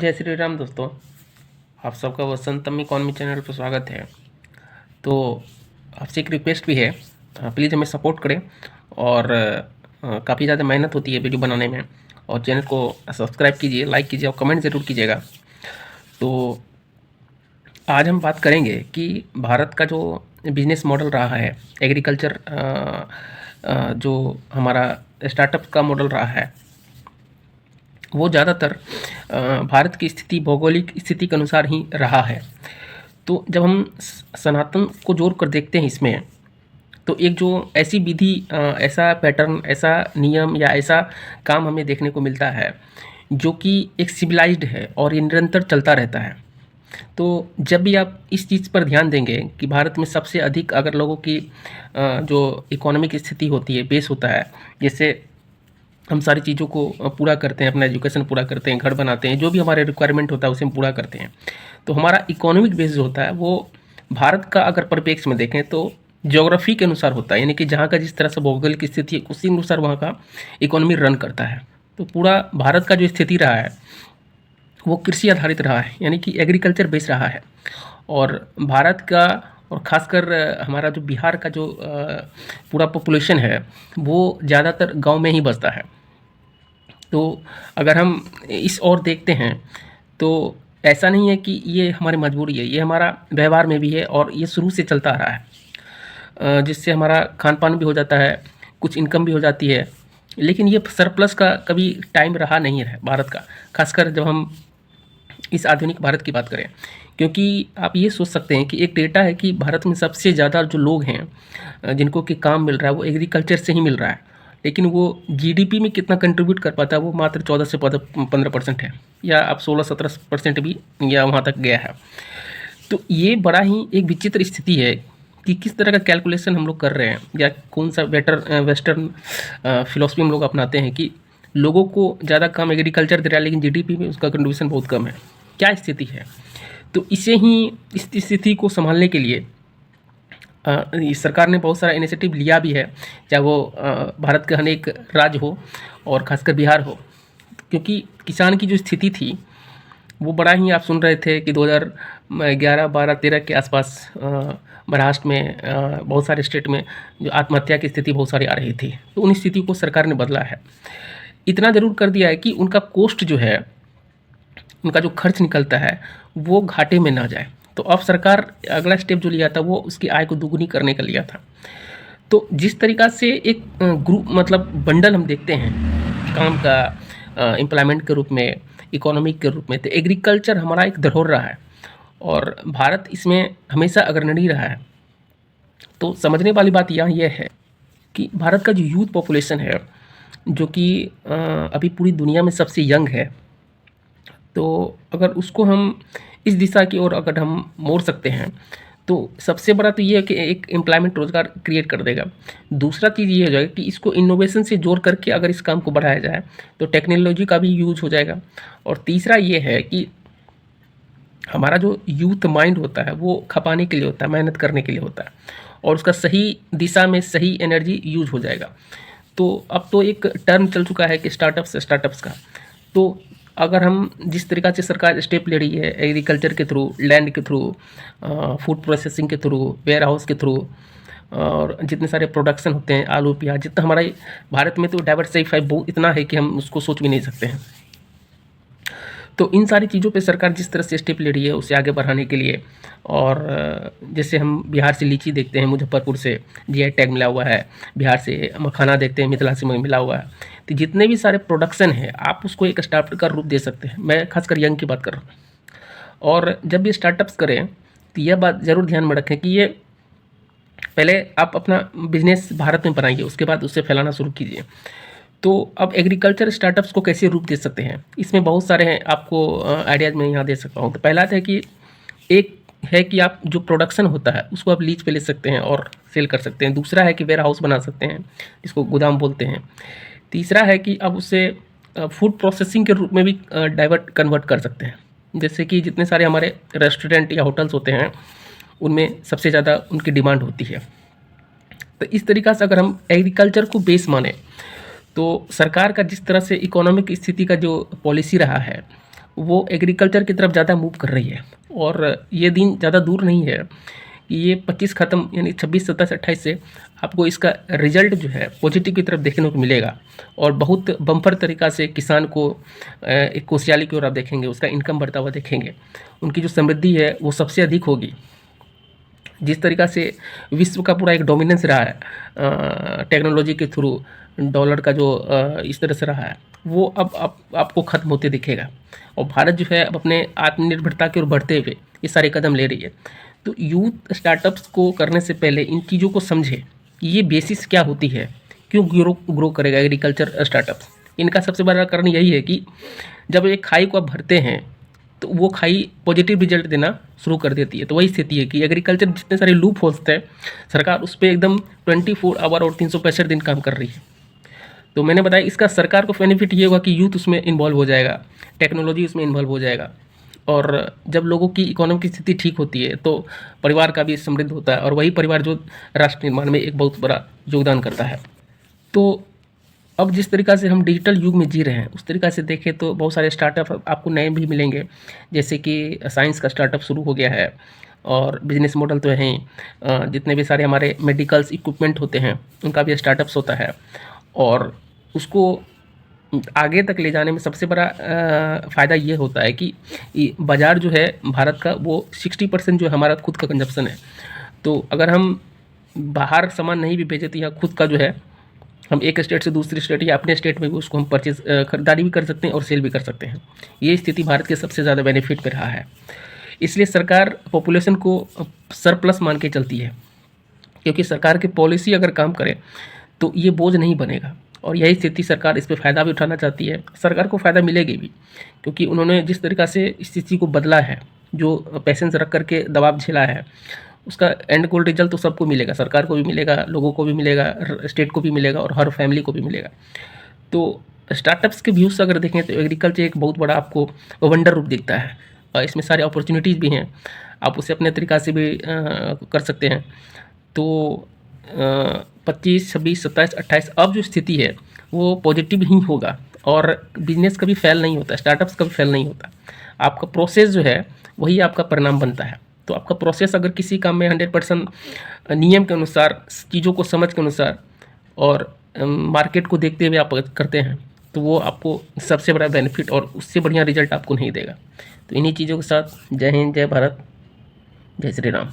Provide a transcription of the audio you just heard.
जय श्री राम दोस्तों। आप सबका वसंतम इकॉनमी चैनल पर स्वागत है। तो आपसे एक रिक्वेस्ट भी है, प्लीज़ हमें सपोर्ट करें। और काफ़ी ज़्यादा मेहनत होती है वीडियो बनाने में। और चैनल को सब्सक्राइब कीजिए, लाइक कीजिए और कमेंट ज़रूर कीजिएगा। तो आज हम बात करेंगे कि भारत का जो बिजनेस मॉडल रहा है, एग्रीकल्चर जो हमारा स्टार्टअप का मॉडल रहा है, वो ज़्यादातर भारत की स्थिति, भौगोलिक स्थिति के अनुसार ही रहा है। तो जब हम सनातन को जोड़ कर देखते हैं इसमें, तो एक जो ऐसी विधि, ऐसा पैटर्न, ऐसा नियम या ऐसा काम हमें देखने को मिलता है जो कि एक सिविलाइज्ड है और ये निरंतर चलता रहता है। तो जब भी आप इस चीज़ पर ध्यान देंगे कि भारत में सबसे अधिक अगर लोगों की जो इकोनॉमिक स्थिति होती है, बेस होता है, जैसे हम सारी चीज़ों को पूरा करते हैं, अपना एजुकेशन पूरा करते हैं, घर बनाते हैं, जो भी हमारे रिक्वायरमेंट होता है उसे हम पूरा करते हैं। तो हमारा इकोनॉमिक बेस जो होता है वो भारत का अगर परिप्रेक्ष्य में देखें तो ज्योग्राफी के अनुसार होता है, यानी कि जहाँ का जिस तरह से भौगोलिक स्थिति है उसी अनुसार वहाँ का इकोनॉमी रन करता है। तो पूरा भारत का जो स्थिति रहा है वो कृषि आधारित रहा है, यानी कि एग्रीकल्चर बेस्ड रहा है। और भारत का और ख़ासकर हमारा जो बिहार का जो पूरा पॉपुलेशन है वो ज़्यादातर गांव में ही बसता है। तो अगर हम इस ओर देखते हैं तो ऐसा नहीं है कि ये हमारी मजबूरी है, ये हमारा व्यवहार में भी है और ये शुरू से चलता आ रहा है, जिससे हमारा खान पान भी हो जाता है, कुछ इनकम भी हो जाती है। लेकिन ये सरप्लस का कभी टाइम रहा नहीं है भारत का, खासकर जब हम इस आधुनिक भारत की बात करें। क्योंकि आप ये सोच सकते हैं कि एक डेटा है कि भारत में सबसे ज़्यादा जो लोग हैं जिनको कि काम मिल रहा है वो एग्रीकल्चर से ही मिल रहा है, लेकिन वो जीडीपी में कितना कंट्रीब्यूट कर पाता है वो मात्र 14 से 15% है, या अब 16-17% भी या वहाँ तक गया है। तो ये बड़ा ही एक विचित्र स्थिति है कि किस तरह का कैलकुलेशन हम लोग कर रहे हैं, या कौन सा वेस्टर्न फिलोसफी हम लोग अपनाते हैं कि लोगों को ज़्यादा काम एग्रीकल्चर दे रहा है लेकिन जीडीपी में उसका कंट्रीब्यूशन बहुत कम है। क्या स्थिति है? तो इसे ही, इस स्थिति को संभालने के लिए सरकार ने बहुत सारा इनिशिएटिव लिया भी है, चाहे वो भारत के अनेक राज्य हो और खासकर बिहार हो। क्योंकि किसान की जो स्थिति थी वो बड़ा ही, आप सुन रहे थे कि 2011, 12, 13 के आसपास महाराष्ट्र में बहुत सारे स्टेट में जो आत्महत्या की स्थिति बहुत सारी आ रही थी। तो उन स्थिति को सरकार ने बदला है, इतना ज़रूर कर दिया है कि उनका कॉस्ट जो है, उनका जो खर्च निकलता है वो घाटे में ना जाए। तो अब सरकार अगला स्टेप जो लिया था वो उसकी आय को दुगुनी करने का लिया था। तो जिस तरीक़ा से एक ग्रुप, मतलब बंडल हम देखते हैं काम का एम्प्लॉयमेंट के रूप में, इकोनॉमिक के रूप में, तो एग्रीकल्चर हमारा एक धरोहर रहा है और भारत इसमें हमेशा अग्रणी रहा है। तो समझने वाली बात यहाँ यह है कि भारत का जो यूथ पॉपुलेशन है, जो कि अभी पूरी दुनिया में सबसे यंग है, तो अगर उसको हम इस दिशा की ओर अगर हम मोड़ सकते हैं तो सबसे बड़ा तो ये है कि एक एम्प्लॉयमेंट, रोज़गार क्रिएट कर देगा। दूसरा चीज़ ये हो जाएगा कि इसको इनोवेशन से जोड़ करके अगर इस काम को बढ़ाया जाए तो टेक्नोलॉजी का भी यूज हो जाएगा। और तीसरा ये है कि हमारा जो यूथ माइंड होता है वो खपाने के लिए होता है, मेहनत करने के लिए होता है, और उसका सही दिशा में सही एनर्जी यूज हो जाएगा। तो अब तो एक टर्म चल चुका है कि स्टार्टअप्स का। तो अगर हम जिस तरीक़ा से सरकार स्टेप ले रही है एग्रीकल्चर के थ्रू, लैंड के थ्रू, फूड प्रोसेसिंग के थ्रू, वेयर हाउस के थ्रू, और जितने सारे प्रोडक्शन होते हैं, आलू प्याज, जितना हमारे भारत में तो डाइवर्सिफाई बहुत इतना है कि हम उसको सोच भी नहीं सकते हैं। तो इन सारी चीज़ों पे सरकार जिस तरह से स्टेप ले रही है उसे आगे बढ़ाने के लिए, और जैसे हम बिहार से लीची देखते हैं, मुजफ्फरपुर से जीआई टैग मिला हुआ है, बिहार से मखाना देखते हैं, मिथिला से मिला हुआ है। तो जितने भी सारे प्रोडक्शन है आप उसको एक स्टार्टअप का रूप दे सकते हैं। मैं खासकर यंग की बात कर रहा हूँ। और जब ये स्टार्टअप्स करें तो यह बात ज़रूर ध्यान में रखें कि ये पहले आप अपना बिजनेस भारत में बनाइए, उसके बाद उसे फैलाना शुरू कीजिए। तो अब एग्रीकल्चर स्टार्टअप्स को कैसे रूप दे सकते हैं, इसमें बहुत सारे हैं, आपको आइडियाज़ मैं यहाँ दे सकता हूँ। तो पहला है कि एक है कि आप जो प्रोडक्शन होता है उसको आप लीज पे ले सकते हैं और सेल कर सकते हैं। दूसरा है कि वेयर हाउस बना सकते हैं, जिसको गोदाम बोलते हैं। तीसरा है कि अब उसे फूड प्रोसेसिंग के रूप में भी कन्वर्ट कर सकते हैं। जैसे कि जितने सारे हमारे रेस्टोरेंट या होटल्स होते हैं उनमें सबसे ज़्यादा उनकी डिमांड होती है। तो इस तरीक़ा से अगर हम एग्रीकल्चर को बेस माने तो सरकार का जिस तरह से इकोनॉमिक स्थिति का जो पॉलिसी रहा है वो एग्रीकल्चर की तरफ ज़्यादा मूव कर रही है। और ये दिन ज़्यादा दूर नहीं है कि ये 25 ख़त्म यानी 26, 27, 28 से आपको इसका रिजल्ट जो है पॉजिटिव की तरफ देखने को मिलेगा। और बहुत बम्पर तरीक़ा से किसान को एक खुशहाली की ओर आप देखेंगे, उसका इनकम बढ़ता हुआ देखेंगे, उनकी जो समृद्धि है वो सबसे अधिक होगी। जिस तरीक़ा से विश्व का पूरा एक डोमिनेंस रहा है टेक्नोलॉजी के थ्रू, डॉलर का जो इस तरह से रहा है, वो अब आपको ख़त्म होते दिखेगा। और भारत जो है अब अपने आत्मनिर्भरता की ओर बढ़ते हुए ये सारे कदम ले रही है। तो यूथ स्टार्टअप्स को करने से पहले इन चीज़ों को समझे कि ये बेसिस क्या होती है, क्यों ग्रो करेगा एग्रीकल्चर स्टार्टअप्स। इनका सबसे बड़ा कारण यही है कि जब एक खाई को आप भरते हैं तो वो खाई पॉजिटिव रिजल्ट देना शुरू कर देती है। तो वही स्थिति है कि एग्रीकल्चर जितने सारे लूप होल्स थे, सरकार उस पर एकदम 24 आवर और 365 दिन काम कर रही है। तो मैंने बताया इसका सरकार को बेनिफिट ये होगा कि यूथ उसमें इन्वॉल्व हो जाएगा, टेक्नोलॉजी उसमें इन्वॉल्व हो जाएगा। और जब लोगों की इकोनॉमी की स्थिति ठीक होती है तो परिवार का भी समृद्ध होता है, और वही परिवार जो राष्ट्र निर्माण में एक बहुत बड़ा योगदान करता है। तो अब जिस तरीक़ा से हम डिजिटल युग में जी रहे हैं उस तरीक़ा से देखें तो बहुत सारे स्टार्टअप आपको नए भी मिलेंगे, जैसे कि साइंस का स्टार्टअप शुरू हो गया है। और बिजनेस मॉडल तो हैं, जितने भी सारे हमारे मेडिकल्स इक्विपमेंट होते हैं उनका भी स्टार्टअप्स होता है। और उसको आगे तक ले जाने में सबसे बड़ा फ़ायदा ये होता है कि बाज़ार जो है भारत का वो 60% जो हमारा खुद का कंजप्शन है। तो अगर हम बाहर सामान नहीं भी भेजे तो यहाँ खुद का जो है हम एक स्टेट से दूसरी स्टेट या अपने स्टेट में भी उसको हम खरीदारी भी कर सकते हैं और सेल भी कर सकते हैं। ये स्थिति भारत के सबसे ज़्यादा बेनिफिट पे रहा है। इसलिए सरकार पॉपुलेशन को सरप्लस मान के चलती है, क्योंकि सरकार की पॉलिसी अगर काम करे तो ये बोझ नहीं बनेगा। और यही स्थिति सरकार इस पे फ़ायदा भी उठाना चाहती है। सरकार को फ़ायदा मिलेगी भी, क्योंकि उन्होंने जिस तरीक़ा से स्थिति को बदला है, जो पैसेंस रख करके दबाव झेला है, उसका एंड गोल रिजल्ट तो सबको मिलेगा, सरकार को भी मिलेगा, लोगों को भी मिलेगा, स्टेट को भी मिलेगा और हर फैमिली को भी मिलेगा। तो स्टार्टअप्स के व्यूज़ अगर देखें तो एग्रीकल्चर एक बहुत बड़ा आपको वंडर रूप दिखता है, और इसमें सारे अपॉर्चुनिटीज़ भी हैं, आप उसे अपने तरीक़ा से भी कर सकते हैं। तो 25, 26, 27, 28 अब जो स्थिति है वो पॉजिटिव ही होगा। और बिजनेस कभी फेल नहीं होता, स्टार्टअप्स कभी फेल नहीं होता। आपका प्रोसेस जो है वही आपका परिणाम बनता है। तो आपका प्रोसेस अगर किसी काम में 100% नियम के अनुसार, चीज़ों को समझ के अनुसार और मार्केट को देखते हुए आप करते हैं तो वो आपको सबसे बड़ा बेनिफिट और उससे बढ़िया रिजल्ट आपको नहीं देगा। तो इन्हीं चीज़ों के साथ जय हिंद, जय भारत, जय श्री राम।